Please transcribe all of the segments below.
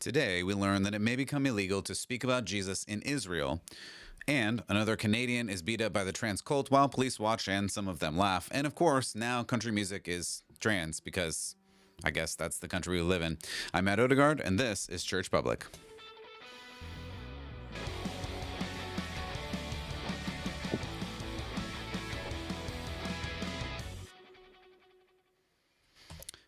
Today, we learn that it may become illegal to speak about Jesus in Israel. And another Canadian is beat up by the trans cult while police watch and some of them laugh. And of course, now country music is trans because I guess that's the country we live in. I'm Matt Odegaard, and this is Church Public.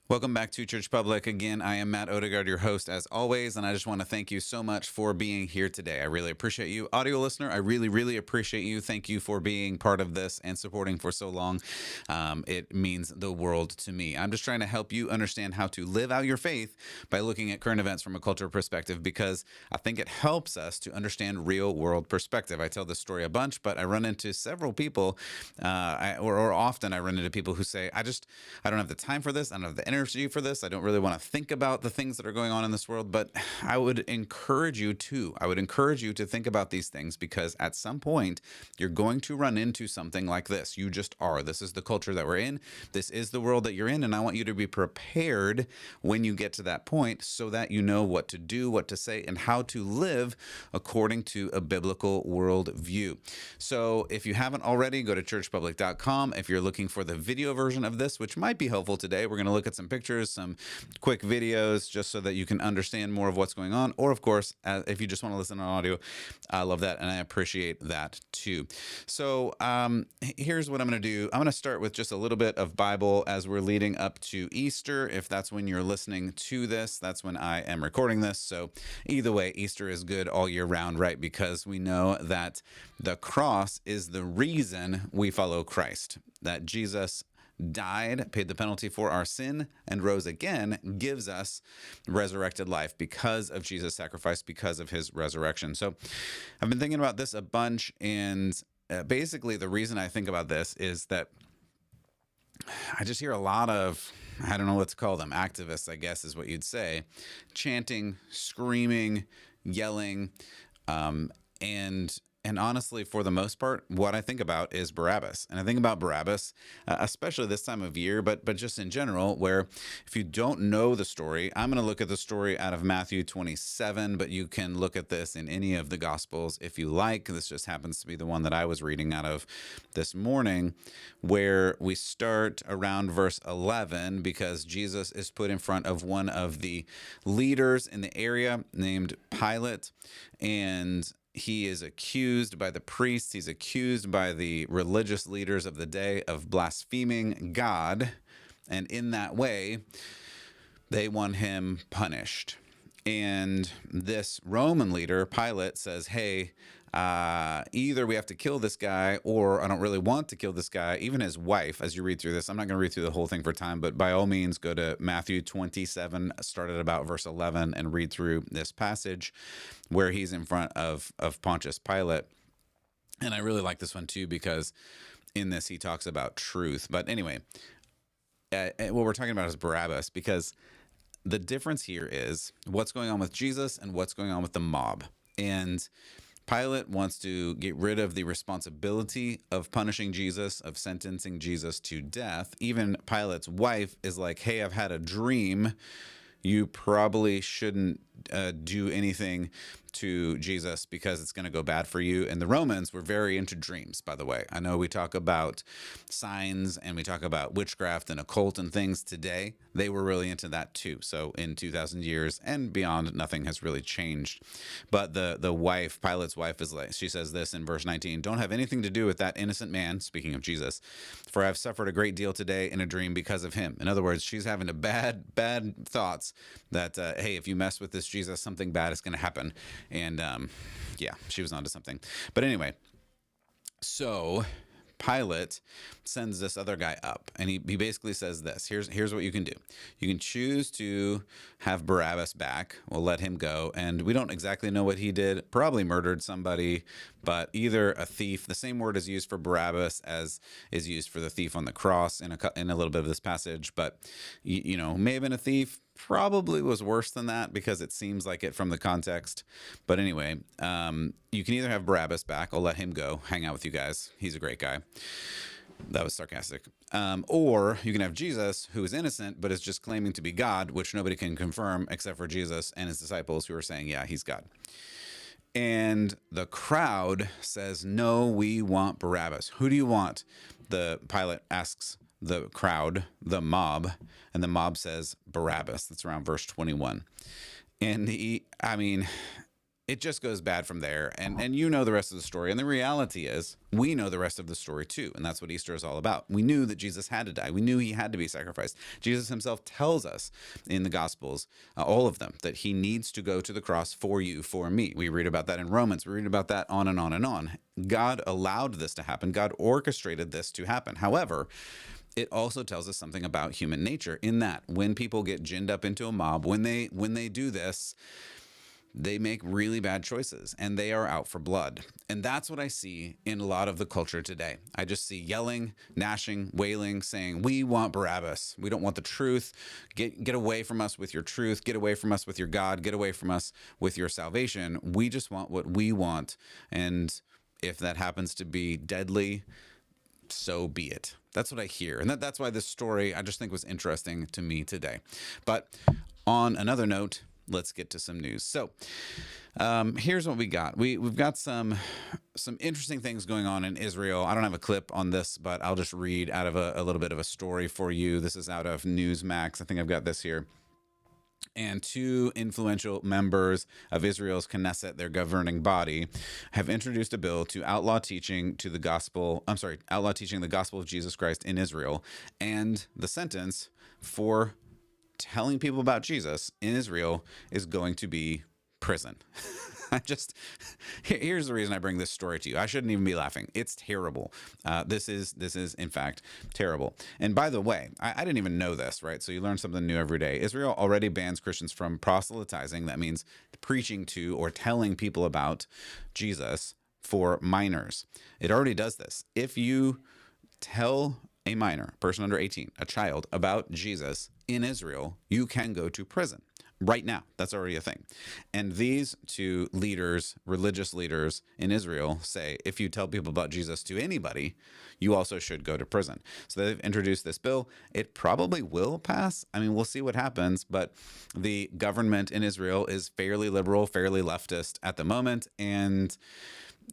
Welcome back to Church Public. Again, I am Matt Odegaard, your host as always, and I just want to thank you so much for being here today. I really appreciate you. Audio listener, I really appreciate you. Thank you for being part of this and supporting for so long. It means the world to me. I'm just trying to help you understand how to live out your faith by looking at current events from a cultural perspective, because I think it helps us to understand real world perspective. I tell this story a bunch, but I run into several people, or often I run into people who say, I don't have the time for this. I don't have the energy for this. I don't really want to think about the things that are going on in this world, but I would encourage you to. I would encourage you to think about these things, because at some point you're going to run into something like this. You just are. This is the culture that we're in. This is the world that you're in, and I want you to be prepared when you get to that point so that you know what to do, what to say, and how to live according to a biblical worldview. So if you haven't already, go to churchpublic.com. If you're looking for the video version of this, which might be helpful today, we're going to look at some pictures, some quick videos, just so that you can understand more of what's going on. Or, of course, if you just want to listen on audio, I love that, and I appreciate that too. So here's what I'm going to do. I'm going to start with just a little bit of Bible as we're leading up to Easter. If that's when you're listening to this, that's when I am recording this. So either way, Easter is good all year round, right? Because we know that the cross is the reason we follow Christ, that Jesus died, paid the penalty for our sin, and rose again, gives us resurrected life because of Jesus' sacrifice, because of his resurrection. So I've been thinking about this a bunch, and basically the reason I think about this is that I just hear a lot of, I don't know what to call them, activists, I guess is what you'd say, chanting, screaming, yelling, and honestly, for the most part, what I think about is Barabbas. And I think about Barabbas, especially this time of year, but just in general, where if you don't know the story, I'm going to look at the story out of Matthew 27, but you can look at this in any of the Gospels if you like. This just happens to be the one that I was reading out of this morning, where we start around verse 11, because Jesus is put in front of one of the leaders in the area named Pilate, and he is accused by the priests, he's accused by the religious leaders of the day of blaspheming God, and in that way, they want him punished. And this Roman leader, Pilate, says, hey, either we have to kill this guy, or I don't really want to kill this guy. Even his wife, as you read through this, I'm not going to read through the whole thing for time, but by all means, go to Matthew 27, start at about verse 11, and read through this passage where he's in front of Pontius Pilate. And I really like this one too, because in this he talks about truth. But anyway, what we're talking about is Barabbas, because the difference here is what's going on with Jesus and what's going on with the mob. And Pilate wants to get rid of the responsibility of punishing Jesus, of sentencing Jesus to death. Even Pilate's wife is like, hey, I've had a dream. You probably shouldn't do anything to Jesus because it's going to go bad for you. And the Romans were very into dreams, by the way. I know we talk about signs and we talk about witchcraft and occult and things today. They were really into that too. So in 2,000 years and beyond, nothing has really changed. But the wife, Pilate's wife, is like, she says this in verse 19, don't have anything to do with that innocent man, speaking of Jesus, for I've suffered a great deal today in a dream because of him. In other words, she's having a bad thoughts that, hey, if you mess with this Jesus, something bad is going to happen. And yeah, she was onto something. But anyway, so Pilate sends this other guy up, and he basically says this. Here's what you can do. You can choose to have Barabbas back. We'll let him go. And we don't exactly know what he did. Probably murdered somebody, but either a thief. The same word is used for Barabbas as is used for the thief on the cross in a little bit of this passage. But, you know, may have been a thief. Probably was worse than that because it seems like it from the context. But anyway, you can either have Barabbas back. I'll let him go hang out with you guys. He's a great guy. That was sarcastic. Or you can have Jesus, who is innocent, but is just claiming to be God, which nobody can confirm except for Jesus and his disciples, who are saying, yeah, he's God. And the crowd says, no, we want Barabbas. Who do you want? The Pilate asks the crowd, the mob, and the mob says Barabbas. That's around verse 21. And it just goes bad from there. And you know the rest of the story. And the reality is, we know the rest of the story too. And that's what Easter is all about. We knew that Jesus had to die. We knew he had to be sacrificed. Jesus himself tells us in the Gospels, all of them, that he needs to go to the cross for you, for me. We read about that in Romans. We read about that on and on and on. God allowed this to happen. God orchestrated this to happen. However, it also tells us something about human nature in that when people get ginned up into a mob, when they do this, they make really bad choices and they are out for blood. And that's what I see in a lot of the culture today. I just see yelling, gnashing, wailing, saying, we want Barabbas. We don't want the truth. Get away from us with your truth. Get away from us with your God. Get away from us with your salvation. We just want what we want. And if that happens to be deadly, so be it. That's what I hear. And that's why this story I just think was interesting to me today. But on another note, let's get to some news. So here's what we got. We've got some interesting things going on in Israel. I don't have a clip on this, but I'll just read out of a little bit of a story for you. This is out of Newsmax. I think I've got this here. And two influential members of Israel's Knesset, their governing body, have introduced a bill to outlaw teaching the gospel of Jesus Christ in Israel, and the sentence for telling people about Jesus in Israel is going to be prison. Here's the reason I bring this story to you. I shouldn't even be laughing. It's terrible. This is in fact terrible. And by the way, I didn't even know this, right? So you learn something new every day. Israel already bans Christians from proselytizing. That means preaching to or telling people about Jesus for minors. It already does this. If you tell a minor, person under 18, a child, about Jesus in Israel, you can go to prison. Right now, that's already a thing. And these two leaders, religious leaders in Israel, say if you tell people about Jesus to anybody, you also should go to prison. So they've introduced this bill. It probably will pass. I mean, we'll see what happens. But the government in Israel is fairly liberal, fairly leftist at the moment. And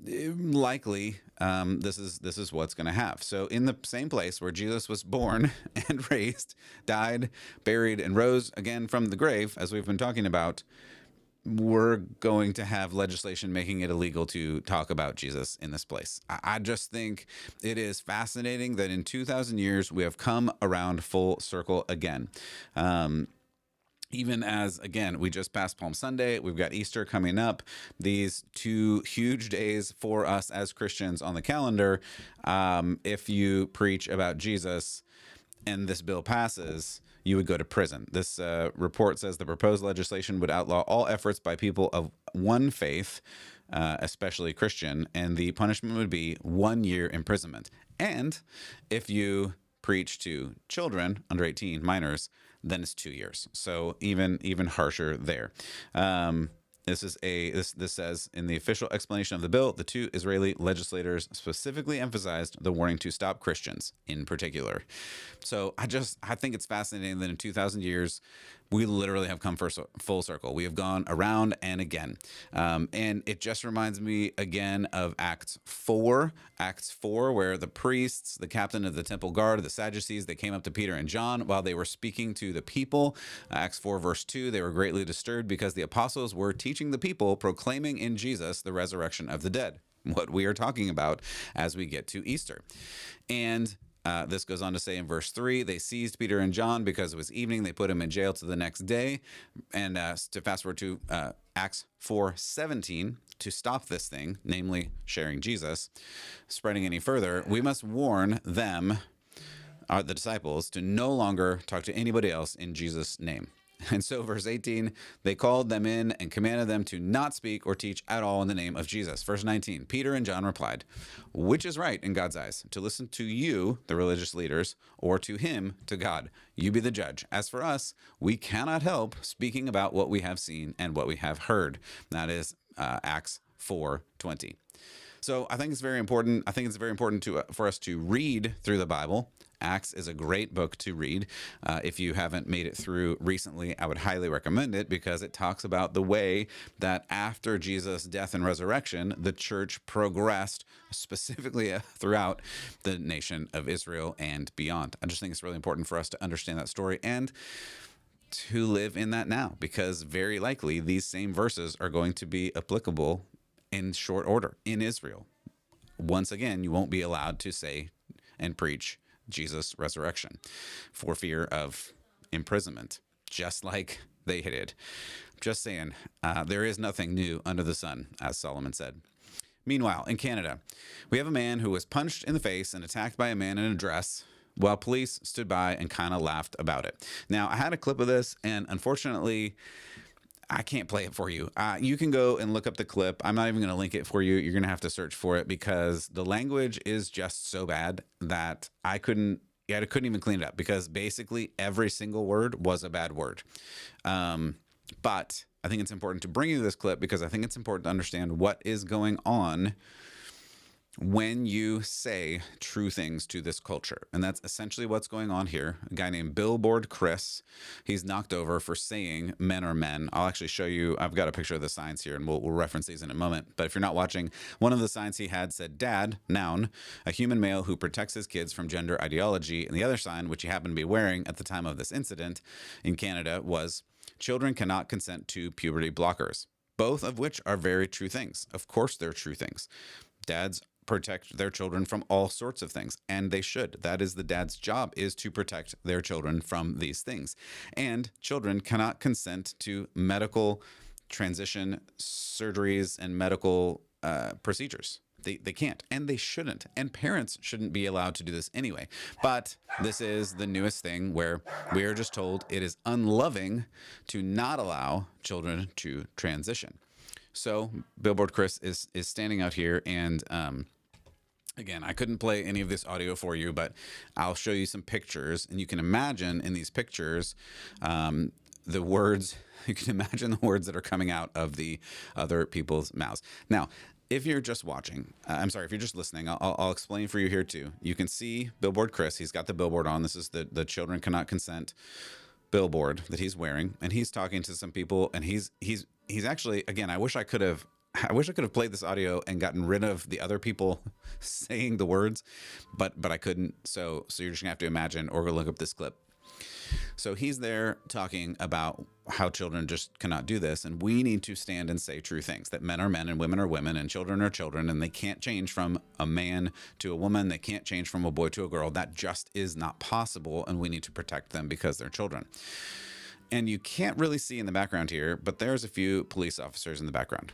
likely this is what's going to have. So in the same place where Jesus was born and raised, died, buried, and rose again from the grave, as we've been talking about, we're going to have legislation making it illegal to talk about Jesus in this place. I just think it is fascinating that in 2,000 years we have come around full circle again. Even as, again, we just passed Palm Sunday, we've got Easter coming up, these two huge days for us as Christians on the calendar. If you preach about Jesus and this bill passes, you would go to prison. This report says the proposed legislation would outlaw all efforts by people of one faith, especially Christian, and the punishment would be 1 year imprisonment. And if you preach to children under 18, minors, then it's 2 years. So even harsher there. This says in the official explanation of the bill, the two Israeli legislators specifically emphasized the warning to stop Christians in particular. So I think it's fascinating that in 2,000 years, we literally have come full circle. We have gone around and again. And it just reminds me again of Acts 4, where the priests, the captain of the temple guard, the Sadducees, they came up to Peter and John while they were speaking to the people. Acts 4, verse 2, they were greatly disturbed because the apostles were teaching the people, proclaiming in Jesus the resurrection of the dead, what we are talking about as we get to Easter. And this goes on to say in verse 3, they seized Peter and John because it was evening. They put him in jail to the next day. And to fast forward to Acts 4:17, to stop this thing, namely sharing Jesus, spreading any further, we must warn them, the disciples, to no longer talk to anybody else in Jesus' name. And so verse 18, they called them in and commanded them to not speak or teach at all in the name of Jesus. Verse 19, Peter and John replied, which is right in God's eyes, to listen to you, the religious leaders, or to him, to God? You be the judge. As for us, we cannot help speaking about what we have seen and what we have heard. That is Acts 4:20. So I think it's very important. I think it's very important for us to read through the Bible. Acts is a great book to read. If you haven't made it through recently, I would highly recommend it because it talks about the way that after Jesus' death and resurrection, the church progressed specifically throughout the nation of Israel and beyond. I just think it's really important for us to understand that story and to live in that now, because very likely these same verses are going to be applicable in short order in Israel. Once again, you won't be allowed to say and preach Jesus' resurrection for fear of imprisonment, just like they did. Just saying, there is nothing new under the sun, as Solomon said. Meanwhile, in Canada, we have a man who was punched in the face and attacked by a man in a dress while police stood by and kind of laughed about it. Now, I had a clip of this, and unfortunately, I can't play it for you. You can go and look up the clip. I'm not even going to link it for you. You're going to have to search for it because the language is just so bad that I couldn't even clean it up because basically every single word was a bad word. But I think it's important to bring you this clip because I think it's important to understand what is going on when you say true things to this culture. And that's essentially what's going on here. A guy named Billboard Chris, he's knocked over for saying men are men. I'll actually show you, I've got a picture of the signs here and we'll reference these in a moment. But if you're not watching, one of the signs he had said, "Dad, noun, a human male who protects his kids from gender ideology." And the other sign, which he happened to be wearing at the time of this incident in Canada, was, "Children cannot consent to puberty blockers." Both of which are very true things. Of course, they're true things. Dads protect their children from all sorts of things, and they should. That is the dad's job, is to protect their children from these things. And children cannot consent to medical transition surgeries and medical procedures. They can't, and they shouldn't, and parents shouldn't be allowed to do this anyway. But this is the newest thing where we are just told it is unloving to not allow children to transition. So Billboard Chris is standing out here, and again, I couldn't play any of this audio for you, but I'll show you some pictures, and you can imagine in these pictures the words. You can imagine the words that are coming out of the other people's mouths. Now, if you're just watching, I'm sorry, if you're just listening, I'll explain for you here too. You can see Billboard Chris. He's got the billboard on. This is the Children Cannot Consent billboard that he's wearing, and he's talking to some people, and he's actually, again, I wish I could have played this audio and gotten rid of the other people saying the words, but I couldn't. So you're just gonna have to imagine or go look up this clip. So he's there talking about how children just cannot do this, and we need to stand and say true things, that men are men and women are women and children are children, and they can't change from a man to a woman. They can't change from a boy to a girl. That just is not possible, and we need to protect them because they're children. And you can't really see in the background here, but there's a few police officers in the background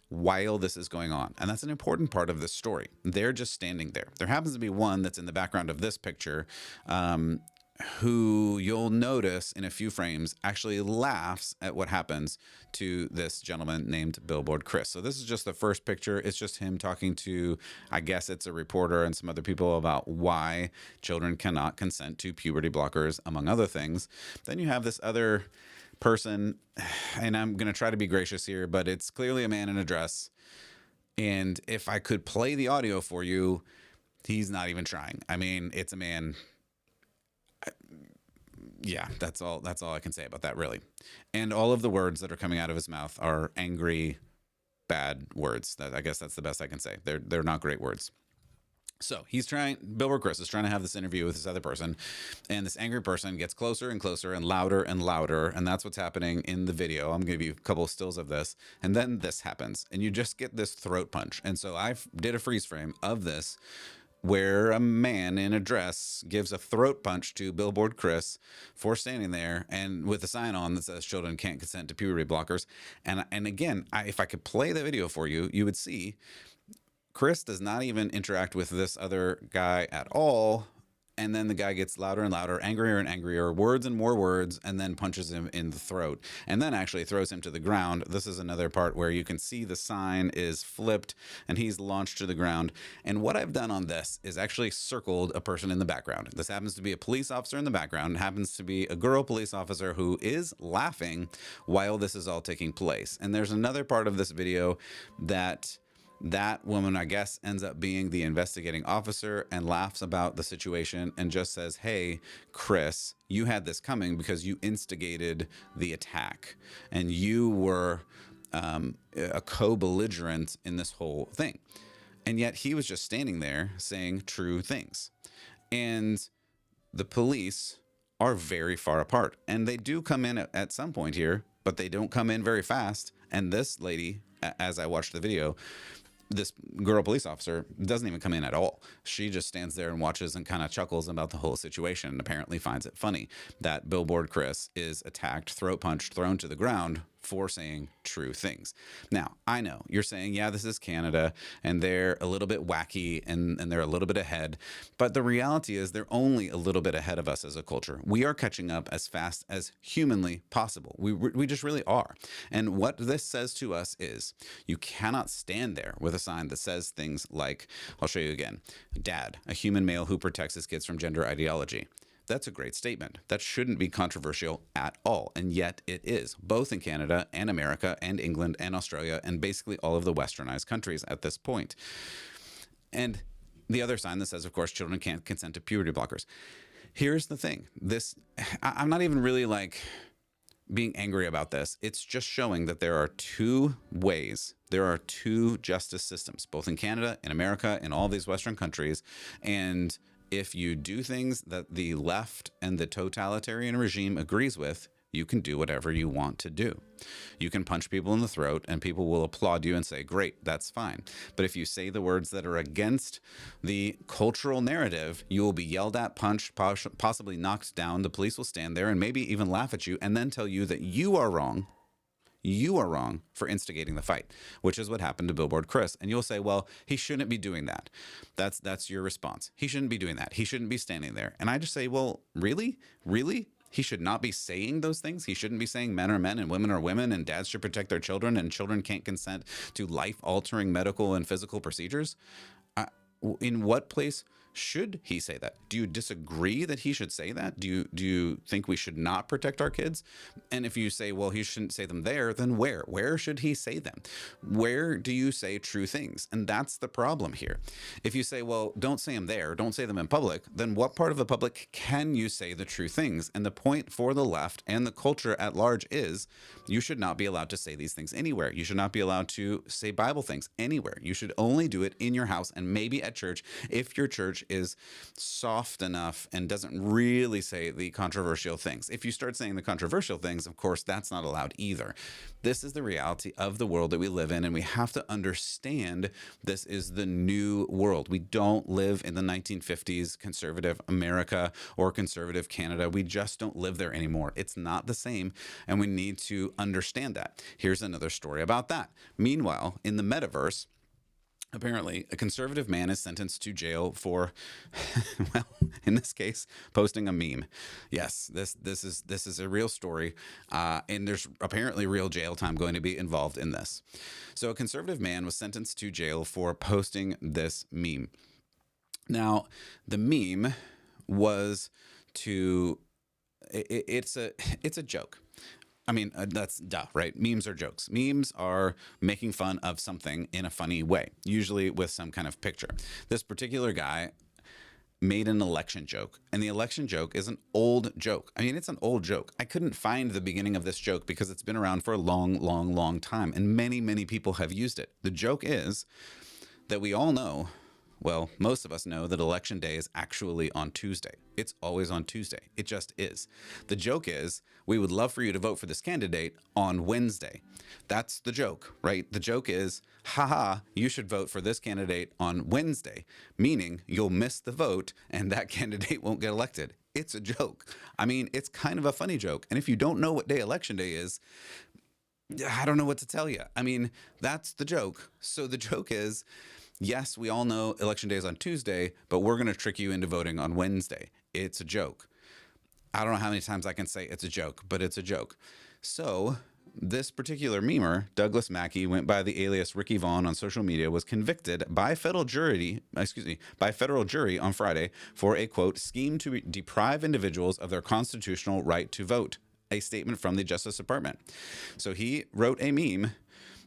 while this is going on. And that's an important part of this story. They're just standing there. There happens to be one that's in the background of this picture, who you'll notice in a few frames actually laughs at what happens to this gentleman named Billboard Chris. So this is just the first picture. It's just him talking to, I guess it's a reporter and some other people about why children cannot consent to puberty blockers, among other things. Then you have this other person, and I'm going to try to be gracious here, but it's clearly a man in a dress. And if I could play the audio for you, he's not even trying. I mean, it's a man. Yeah, that's all I can say about that, really. And all of the words that are coming out of his mouth are angry, bad words. I guess that's the best I can say. They're not great words. So Billboard Chris is trying to have this interview with this other person, and this angry person gets closer and closer and louder, and that's what's happening in the video. I'm going to give you a couple of stills of this, and then this happens, and you just get this throat punch. And so I did a freeze frame of this, where a man in a dress gives a throat punch to Billboard Chris for standing there and with a sign on that says children can't consent to puberty blockers. And again, if I could play the video for you, you would see Chris does not even interact with this other guy at all. And then the guy gets louder and louder, angrier and angrier, words and more words, and then punches him in the throat, and then actually throws him to the ground. This is another part where you can see the sign is flipped and he's launched to the ground. And what I've done on this is actually circled a person in the background. This happens to be a police officer in the background. It happens to be a girl police officer who is laughing while this is all taking place. And there's another part of this video that That woman, I guess, ends up being the investigating officer and laughs about the situation and just says, "Hey, Chris, you had this coming because you instigated the attack and you were a co-belligerent in this whole thing." And yet he was just standing there saying true things. And the police are very far apart. And they do come in at some point here, but they don't come in very fast. And this lady, as I watched the video, this girl police officer doesn't even come in at all. She just stands there and watches and kind of chuckles about the whole situation and apparently finds it funny that Billboard Chris is attacked, throat punched, thrown to the ground for saying true things. Now, I know you're saying, yeah, this is Canada and they're a little bit wacky and they're a little bit ahead. But the reality is they're only a little bit ahead of us as a culture. We are catching up as fast as humanly possible. We just really are. And what this says to us is you cannot stand there with a sign that says things like, I'll show you again, "Dad, a human male who protects his kids from gender ideology." That's a great statement. That shouldn't be controversial at all. And yet it is, both in Canada and America and England and Australia and basically all of the westernized countries at this point. And the other sign that says, of course, children can't consent to puberty blockers. Here's the thing. I'm not even really like being angry about this. It's just showing that there are two ways. There are two justice systems, both in Canada, in America, in all these Western countries. And if you do things that the left and the totalitarian regime agrees with, you can do whatever you want to do. You can punch people in the throat and people will applaud you and say, great, that's fine. But if you say the words that are against the cultural narrative, you will be yelled at, punched, possibly knocked down. The police will stand there and maybe even laugh at you and then tell you that you are wrong. You are wrong for instigating the fight, which is what happened to Billboard Chris. And you'll say, well, he shouldn't be doing that. That's your response. He shouldn't be doing that. He shouldn't be standing there. And I just say, well, really? Really? He should not be saying those things. He shouldn't be saying men are men and women are women and dads should protect their children and children can't consent to life-altering medical and physical procedures. In what place should he say that? Do you disagree that he should say that? Do you think we should not protect our kids? And if you say, well, he shouldn't say them there, then where? Where should he say them? Where do you say true things? And that's the problem here. If you say, well, don't say them there, don't say them in public, then what part of the public can you say the true things? And the point for the left and the culture at large is you should not be allowed to say these things anywhere. You should not be allowed to say Bible things anywhere. You should only do it in your house and maybe at church if your church is soft enough and doesn't really say the controversial things. If you start saying the controversial things, of course, that's not allowed either. This is the reality of the world that we live in, and we have to understand this is the new world. We don't live in the 1950s conservative America or conservative Canada. We just don't live there anymore. It's not the same, and we need to understand that. Here's another story about that. Meanwhile, in the metaverse, apparently, a conservative man is sentenced to jail for, well, in this case, posting a meme. Yes, this is a real story, and there's apparently real jail time going to be involved in this. So a conservative man was sentenced to jail for posting this meme. Now, the meme was it's a joke. I mean, that's duh, right? Memes are jokes. Memes are making fun of something in a funny way, usually with some kind of picture. This particular guy made an election joke, and the election joke is an old joke. I mean, it's an old joke. I couldn't find the beginning of this joke because it's been around for a long, long, long time, and many, many people have used it. The joke is that we all know, well, most of us know that election day is actually on Tuesday. It's always on Tuesday. It just is. The joke is, we would love for you to vote for this candidate on Wednesday. That's the joke, right? The joke is, haha, you should vote for this candidate on Wednesday, meaning you'll miss the vote and that candidate won't get elected. It's a joke. I mean, it's kind of a funny joke. And if you don't know what day election day is, I don't know what to tell you. I mean, that's the joke. So the joke is, yes, we all know election day is on Tuesday, but we're going to trick you into voting on Wednesday. It's a joke. I don't know how many times I can say it's a joke, but it's a joke. So this particular memer, Douglas Mackey, went by the alias Ricky Vaughn on social media, was convicted by federal jury on Friday for a, quote, scheme to deprive individuals of their constitutional right to vote, a statement from the Justice Department. So he wrote a meme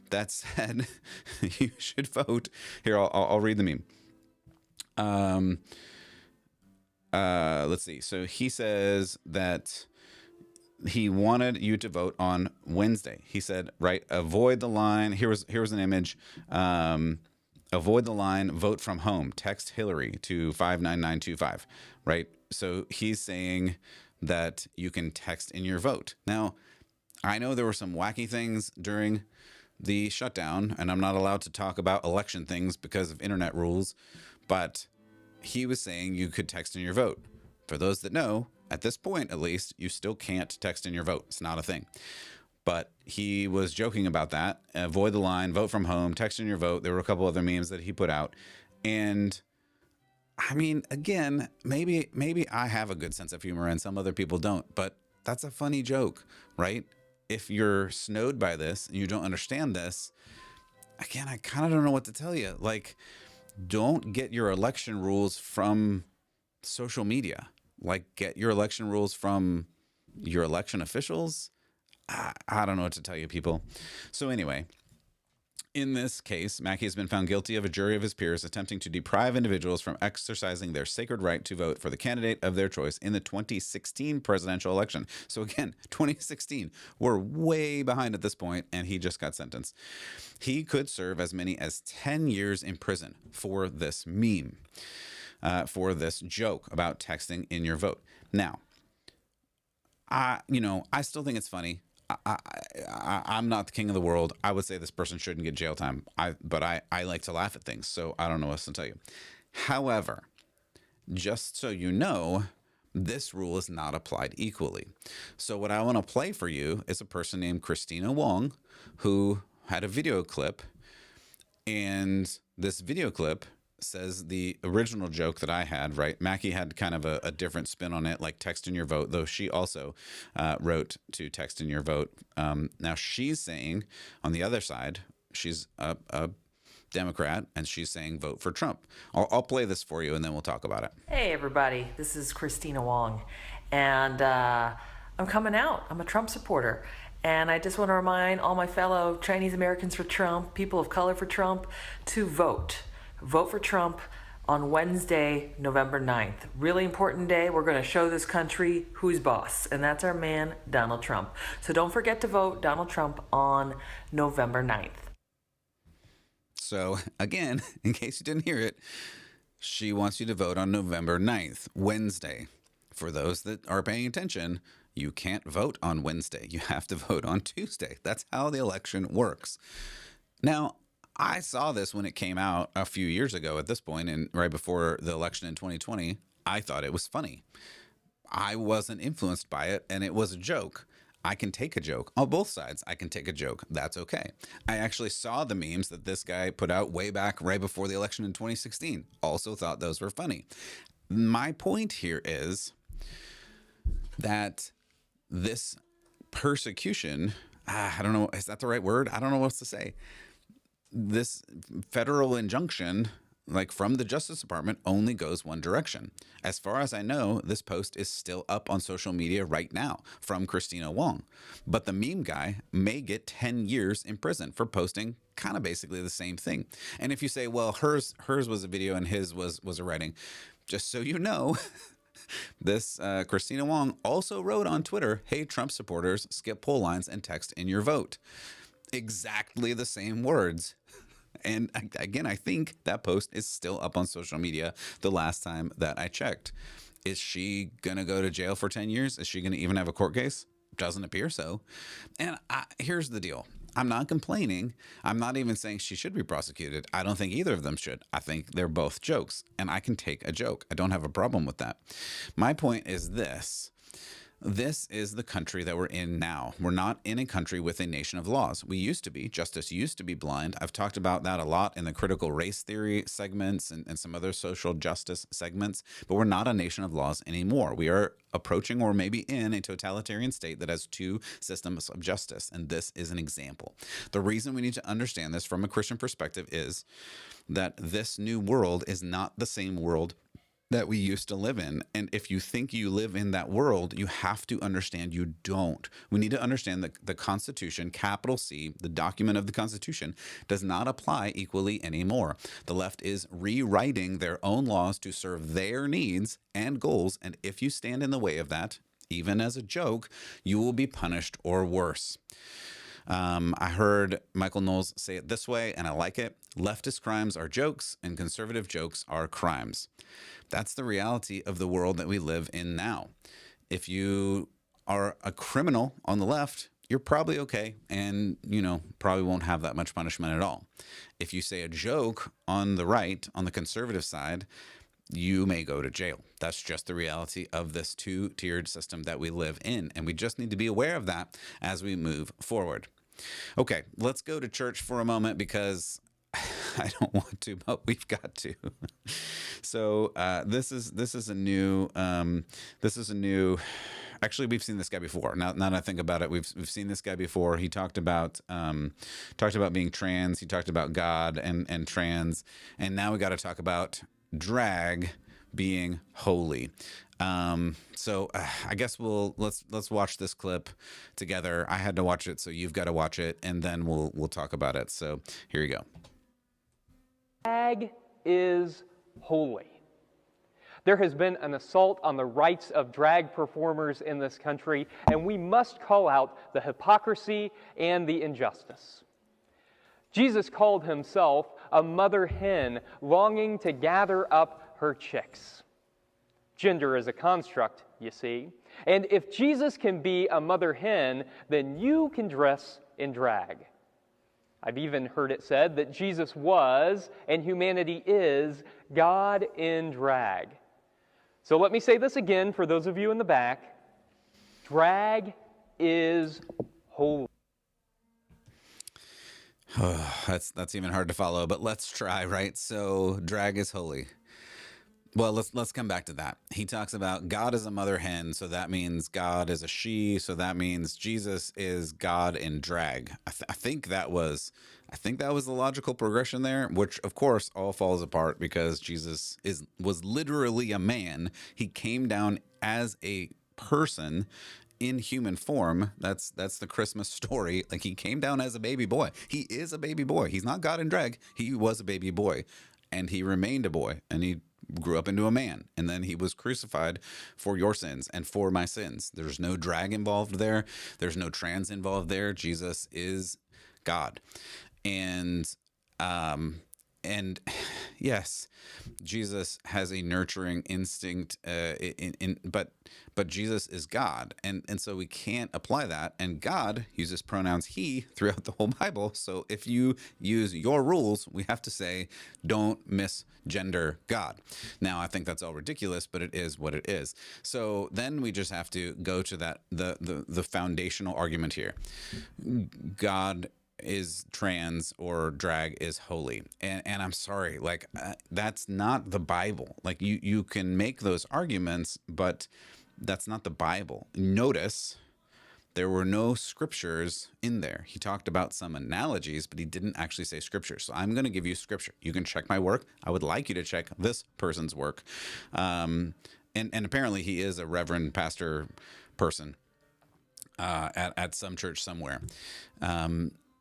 that said, you should vote. Here, I'll read the meme. Let's see. So he says that he wanted you to vote on Wednesday. He said, right, avoid the line. Here was an image. Avoid the line, vote from home. Text Hillary to 59925, right? So he's saying that you can text in your vote. Now, I know there were some wacky things during the shutdown, and I'm not allowed to talk about election things because of internet rules, but he was saying you could text in your vote. For those that know, at this point, at least, you still can't text in your vote. It's not a thing. But he was joking about that. Avoid the line, vote from home, text in your vote. There were a couple other memes that he put out. And I mean, again, maybe I have a good sense of humor and some other people don't, but that's a funny joke, right? If you're snowed by this and you don't understand this, again, I kind of don't know what to tell you. Like, don't get your election rules from social media. Like, get your election rules from your election officials. I don't know what to tell you, people. So anyway, in this case, Mackey has been found guilty of a jury of his peers attempting to deprive individuals from exercising their sacred right to vote for the candidate of their choice in the 2016 presidential election. So again, 2016, we're way behind at this point, and he just got sentenced. He could serve as many as 10 years in prison for this meme, for this joke about texting in your vote. Now, I still think it's funny. I'm not the king of the world. I would say this person shouldn't get jail time. But I like to laugh at things, so I don't know what else to tell you. However, just so you know, this rule is not applied equally. So what I want to play for you is a person named Christina Wong, who had a video clip, and this video clip says the original joke that I had, right? Mackie had kind of a different spin on it, like text in your vote, though she also wrote to text in your vote. Now she's saying on the other side, she's a Democrat, and she's saying vote for Trump. I'll play this for you, and then we'll talk about it. Hey, everybody. This is Christina Wong, and I'm coming out. I'm a Trump supporter. And I just want to remind all my fellow Chinese Americans for Trump, people of color for Trump, to vote. Vote for Trump on Wednesday, November 9th. Really important day. We're going to show this country who's boss, and that's our man, Donald Trump. So don't forget to vote Donald Trump on November 9th. So again, in case you didn't hear it, she wants you to vote on November 9th, Wednesday. For those that are paying attention, you can't vote on Wednesday. You have to vote on Tuesday. That's how the election works. Now, I saw this when it came out a few years ago at this point, and right before the election in 2020. I thought it was funny. I wasn't influenced by it, and it was a joke. I can take a joke. On both sides, I can take a joke. That's okay. I actually saw the memes that this guy put out way back right before the election in 2016. Also thought those were funny. My point here is that this persecution, I don't know, is that the right word? I don't know what else to say. This federal injunction, like from the Justice Department, only goes one direction. As far as I know, this post is still up on social media right now from Christina Wong. But the meme guy may get 10 years in prison for posting kind of basically the same thing. And if you say, well, hers was a video and his was a writing, just so you know, this Christina Wong also wrote on Twitter, hey, Trump supporters, skip poll lines and text in your vote. Exactly the same words. And again, I think that post is still up on social media the last time that I checked. Is she going to go to jail for 10 years? Is she going to even have a court case? Doesn't appear so. And here's the deal. I'm not complaining. I'm not even saying she should be prosecuted. I don't think either of them should. I think they're both jokes, and I can take a joke. I don't have a problem with that. My point is this. This is the country that we're in now. We're not in a country with a nation of laws. We used to be. Justice used to be blind. I've talked about that a lot in the critical race theory segments and some other social justice segments, but we're not a nation of laws anymore. We are approaching or maybe in a totalitarian state that has two systems of justice, and this is an example. The reason we need to understand this from a Christian perspective is that this new world is not the same world that we used to live in. And if you think you live in that world, you have to understand you don't. We need to understand that the Constitution, capital C, the document of the Constitution, does not apply equally anymore. The left is rewriting their own laws to serve their needs and goals. And if you stand in the way of that, even as a joke, you will be punished or worse. I heard Michael Knowles say it this way, and I like it. Leftist crimes are jokes, and conservative jokes are crimes. That's the reality of the world that we live in now. If you are a criminal on the left, you're probably okay, and probably won't have that much punishment at all. If you say a joke on the right, on the conservative side, you may go to jail. That's just the reality of this two-tiered system that we live in, and we just need to be aware of that as we move forward. Okay, let's go to church for a moment because I don't want to, but we've got to. So this is a new. Actually, we've seen this guy before. Now that I think about it, we've seen this guy before. He talked about being trans. He talked about God and trans, and now we got to talk about drag being holy. So I guess let's watch this clip together. I had to watch it, so you've got to watch it, and then we'll talk about it. So here you go. Drag is holy. There has been an assault on the rights of drag performers in this country, and we must call out the hypocrisy and the injustice. Jesus called himself a mother hen longing to gather up her chicks. Gender is a construct, you see. And if Jesus can be a mother hen, then you can dress in drag. I've even heard it said that Jesus was, and humanity is, God in drag. So let me say this again for those of you in the back. Drag is holy. That's even hard to follow, but let's try, right? So drag is holy. Well, let's come back to that. He talks about God is a mother hen, so that means God is a she, so that means Jesus is God in drag. I think that was the logical progression there, which of course all falls apart because Jesus was literally a man. He came down as a person in human form. That's the Christmas story. Like, he came down as a baby boy. He is a baby boy. He's not God in drag. He was a baby boy, and he remained a boy, and he grew up into a man, and then he was crucified for your sins and for my sins. There's no drag involved there. There's no trans involved there. Jesus is God. And yes, Jesus has a nurturing instinct, but Jesus is God, and so we can't apply that. And God uses pronouns he throughout the whole Bible. So if you use your rules, we have to say, don't misgender God. Now, I think that's all ridiculous, but it is what it is. So then we just have to go to that the foundational argument here. God is trans or drag is holy, and I'm sorry, like that's not the Bible. Like you can make those arguments, but that's not the Bible. Notice there were no scriptures in there. He talked about some analogies, but he didn't actually say scripture. So I'm going to give you scripture. You can check my work. I would like you to check this person's work. And apparently he is a reverend pastor person at some church somewhere.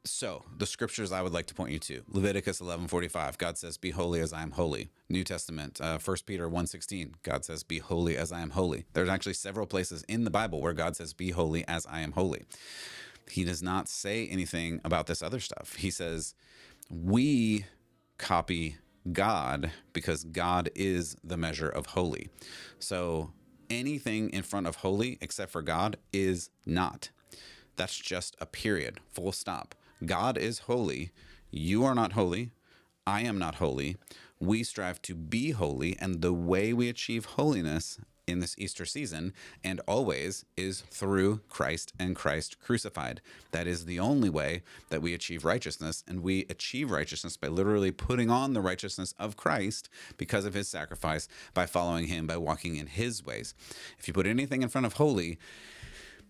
So the scriptures I would like to point you to: Leviticus 11:45, God says, "Be holy as I am holy." New Testament, 1 Peter 1:16, God says, "Be holy as I am holy." There's actually several places in the Bible where God says, "Be holy as I am holy." He does not say anything about this other stuff. He says, we copy God because God is the measure of holy. So anything in front of holy except for God is not. That's just a period, full stop. God is holy. You are not holy. I am not holy. We strive to be holy, and the way we achieve holiness in this Easter season and always is through Christ and Christ crucified. That is the only way that we achieve righteousness, and we achieve righteousness by literally putting on the righteousness of Christ because of his sacrifice, by following him, by walking in his ways. If you put anything in front of holy,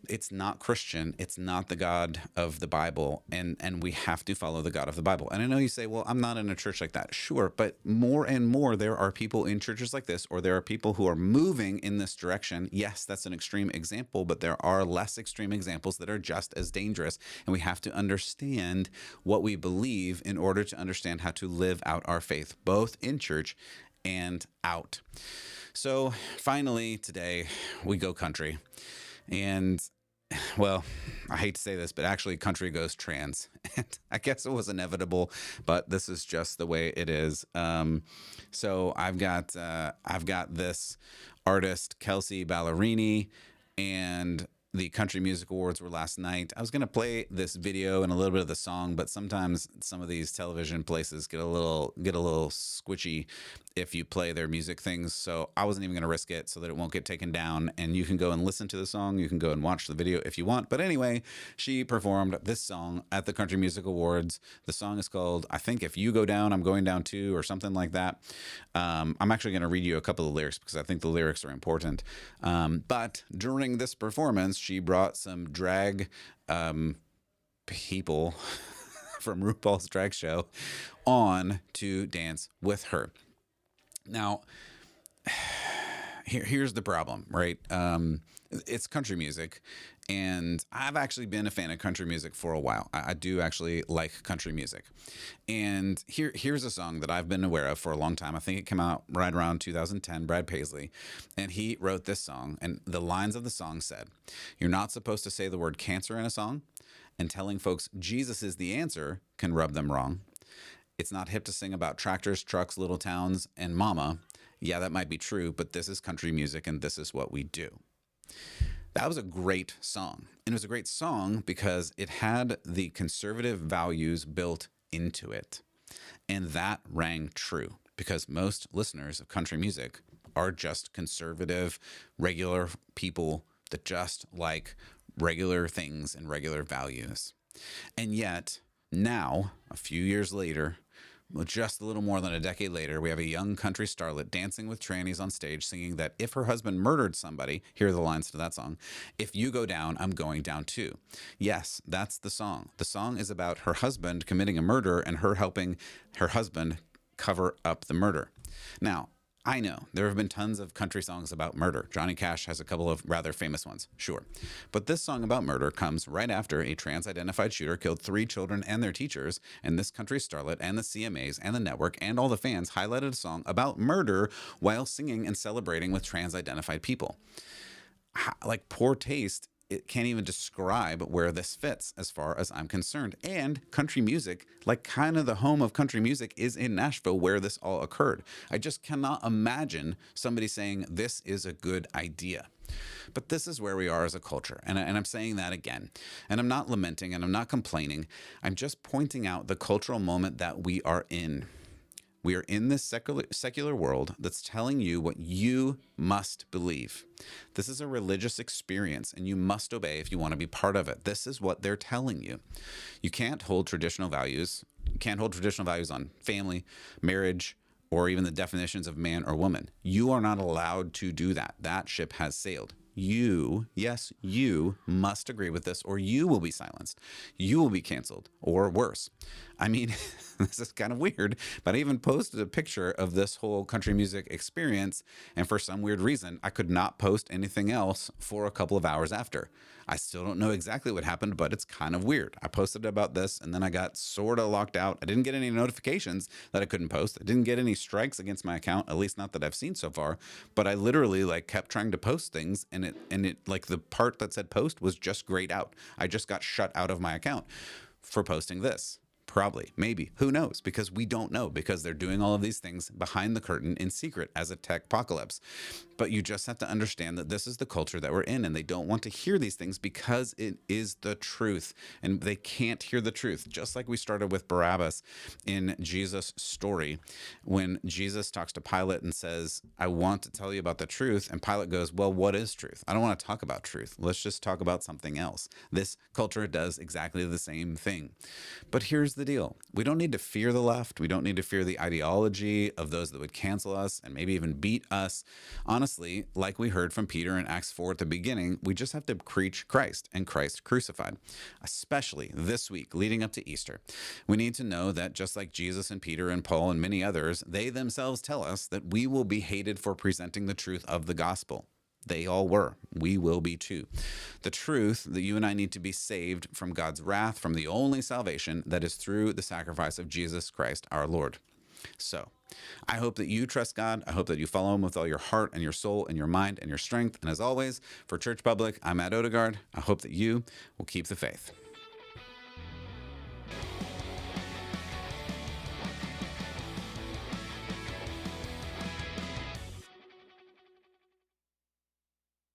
It's not Christian. It's not the God of the Bible. And we have to follow the God of the Bible. And I know you say, well, I'm not in a church like that. Sure. But more and more, there are people in churches like this, or there are people who are moving in this direction. Yes, that's an extreme example, but there are less extreme examples that are just as dangerous. And we have to understand what we believe in order to understand how to live out our faith, both in church and out. So finally, today we go country. And well, I hate to say this, but actually country goes trans. And I guess it was inevitable, but this is just the way it is. So I've got this artist, Kelsey Ballerini, and the Country Music Awards were last night. I was going to play this video and a little bit of the song, but sometimes some of these television places get a little squishy if you play their music things. So I wasn't even going to risk it so that it won't get taken down. And you can go and listen to the song. You can go and watch the video if you want. But anyway, she performed this song at the Country Music Awards. The song is called, I think, If You Go Down, I'm Going Down Too, or something like that. I'm actually going to read you a couple of lyrics because I think the lyrics are important. But during this performance, she brought some drag people from RuPaul's drag show on to dance with her. Now, here's the problem, right? It's country music, and I've actually been a fan of country music for a while. I do actually like country music. And here's a song that I've been aware of for a long time. I think it came out right around 2010, Brad Paisley. And he wrote this song, and the lines of the song said, "You're not supposed to say the word cancer in a song, and telling folks Jesus is the answer can rub them wrong. It's not hip to sing about tractors, trucks, little towns, and mama. Yeah, that might be true, but this is country music, and this is what we do." That was a great song. And it was a great song because it had the conservative values built into it. And that rang true because most listeners of country music are just conservative, regular people that just like regular things and regular values. And yet, now, a few years later, well, just a little more than a decade later, we have a young country starlet dancing with trannies on stage singing that if her husband murdered somebody, here are the lines to that song, "If you go down, I'm going down too." Yes, that's the song. The song is about her husband committing a murder and her helping her husband cover up the murder. Now, I know there have been tons of country songs about murder. Johnny Cash has a couple of rather famous ones, sure. But this song about murder comes right after a trans-identified shooter killed 3 children and their teachers, and this country starlet and the CMAs and the network and all the fans highlighted a song about murder while singing and celebrating with trans-identified people. Like, poor taste. It can't even describe where this fits as far as I'm concerned. And country music, like kind of the home of country music, is in Nashville where this all occurred. I just cannot imagine somebody saying this is a good idea. But this is where we are as a culture. And I'm saying that again. And I'm not lamenting and I'm not complaining. I'm just pointing out the cultural moment that we are in. We are in this secular world that's telling you what you must believe. This is a religious experience, and you must obey if you want to be part of it. This is what they're telling you. You can't hold traditional values. You can't hold traditional values on family, marriage, or even the definitions of man or woman. You are not allowed to do that. That ship has sailed. You, yes, you must agree with this or you will be silenced. You will be canceled or worse. I mean, this is kind of weird, but I even posted a picture of this whole country music experience. And for some weird reason, I could not post anything else for a couple of hours after. I still don't know exactly what happened, but it's kind of weird. I posted about this and then I got sort of locked out. I didn't get any notifications that I couldn't post. I didn't get any strikes against my account, at least not that I've seen so far. But I literally kept trying to post things and it like the part that said post was just grayed out. I just got shut out of my account for posting this. Probably, maybe, who knows? Because we don't know, because they're doing all of these things behind the curtain in secret as a tech apocalypse. But you just have to understand that this is the culture that we're in, and they don't want to hear these things because it is the truth, and they can't hear the truth. Just like we started with Barabbas in Jesus' story, when Jesus talks to Pilate and says, "I want to tell you about the truth," and Pilate goes, "Well, what is truth? I don't want to talk about truth. Let's just talk about something else." This culture does exactly the same thing. But here's the deal. We don't need to fear the left. We don't need to fear the ideology of those that would cancel us and maybe even beat us. Honestly, like we heard from Peter in Acts 4 at the beginning, we just have to preach Christ and Christ crucified, especially this week leading up to Easter. We need to know that just like Jesus and Peter and Paul and many others, they themselves tell us that we will be hated for presenting the truth of the gospel. They all were. We will be too. The truth that you and I need to be saved from God's wrath, from the only salvation that is through the sacrifice of Jesus Christ, our Lord. So I hope that you trust God. I hope that you follow him with all your heart and your soul and your mind and your strength. And as always, for Church Public, I'm Matt Odegaard. I hope that you will keep the faith.